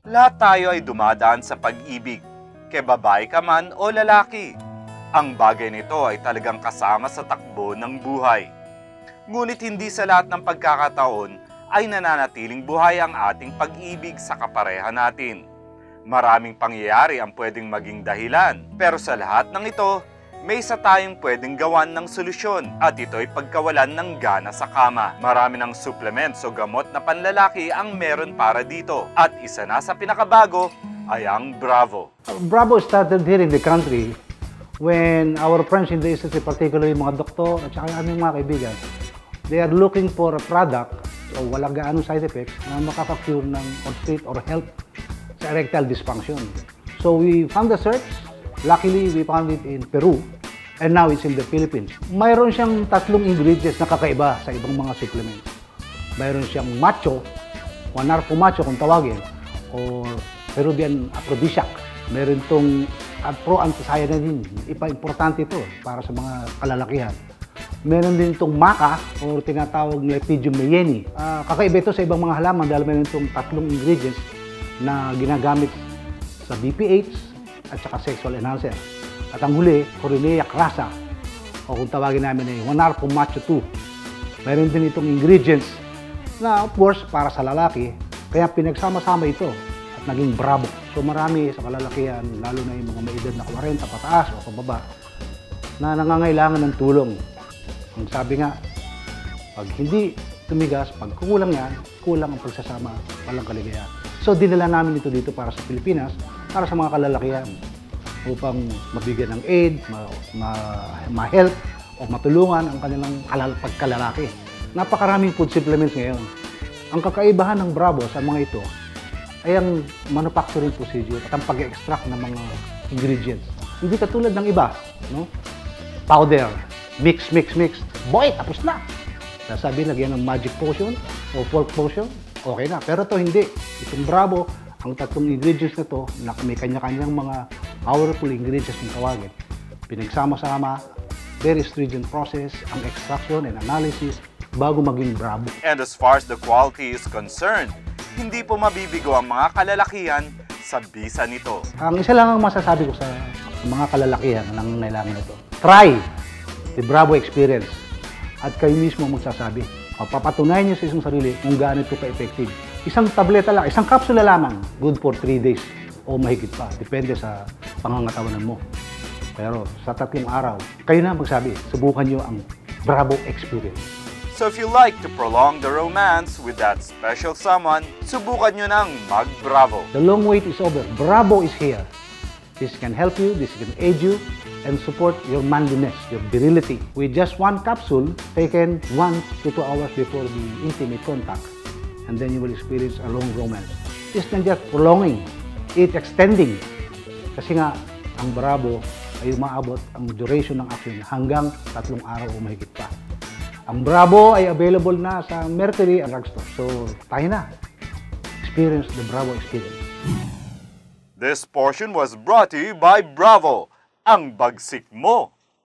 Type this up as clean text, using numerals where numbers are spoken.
Lahat tayo ay dumadaan sa pag-ibig, kay babae ka man o lalaki. Ang bagay nito ay talagang kasama sa takbo ng buhay. Ngunit hindi sa lahat ng pagkakataon ay nananatiling buhay ang ating pag-ibig sa kapareha natin. Maraming pangyayari ang pwedeng maging dahilan, pero sa lahat ng ito, may isa tayong pwedeng gawan ng solusyon at ito'y pagkawalan ng gana sa kama. Marami ng supplements o gamot na panlalaki ang meron para dito at isa na sa pinakabago ay ang Bravo. Bravo started here in the country when our friends in the industry, particularly mga doktor at saka aming mga kaibigan, they are looking for a product o walang gaanong side effects na makaka-cure ng or treat or help sa erectile dysfunction. So we found the search. Luckily, we found it in Peru and now it's in the Philippines. Mayroon siyang 3 ingredients na kakaiba sa ibang mga supplements. Mayroon siyang macho, Guanarpo macho kung tawagin, o Peruvian aphrodisiac. Mayroon itong pro-anthocyanin, importante ito para sa mga kalalakihan. Meron din itong maca o tinatawag na Lepidium mayeni. Kakaiba ito sa ibang mga halaman dahil meron itong 3 ingredients na ginagamit sa BPH at saka sexual enhancer. At ang huli, Coronea crassa o kung tawagin namin ay Guanarpo macho 2. Meron din itong ingredients na of course para sa lalaki, kaya pinagsama-sama ito at naging Bravo. So marami sa kalalakihan, lalo na yung mga may edad na 40 pataas o pababa, na nangangailangan ng tulong. Ang sabi nga, pag hindi tumigas, pag kulang yan, kulang ang pagsasama, walang kaligayahan. So dinala namin ito dito para sa Pilipinas, para sa mga kalalakihan, upang mabigyan ng aid, ma-help o matulungan ang kanilang pagkalalaki. Napakaraming food supplements ngayon. Ang kakaibahan ng Bravo sa mga ito ay ang manufacturing procedure at ang pag-extract ng mga ingredients. Hindi katulad ng iba, no? Powder, mix, boy, tapos na. Sasabi, lagyan ng magic potion o pork potion, okay na. Pero ito hindi. Itong Bravo, ang 3 ingredients na ito, na may kanya-kanyang mga powerful ingredients ng tawagin. Pinagsama-sama, very stringent process, ang extraction and analysis bago maging Bravo. And as far as the quality is concerned, hindi po mabibigo ang mga kalalakihan sa bisa nito. Ang isa lang ang masasabi ko sa mga kalalakihan na nangangailangan nito. Try the Bravo experience at kayo mismo magsasabi. Papatunayan niyo sa isang sarili kung gaano ito ka-effective. Isang tableta lang, isang kapsula lamang, good for 3 days o mahigit pa. Depende sa pangangatawanan mo. Pero sa 3 araw, kayo na magsabi, subukan niyo ang Bravo experience. So if you like to prolong the romance with that special someone, subukan nyo ng mag-Bravo. The long wait is over. Bravo is here. This can help you, this can aid you, and support your manliness, your virility. With just 1 capsule, taken 1 to 2 hours before the intimate contact, and then you will experience a long romance. It's not just prolonging, it's extending. Kasi nga, ang Bravo ay umaabot ang duration ng action hanggang 3 araw o mahigit pa. Ang Bravo ay available na sa Mercury and drugstore. So, tayo na. Experience the Bravo experience. This portion was brought to you by Bravo, ang bagsik mo.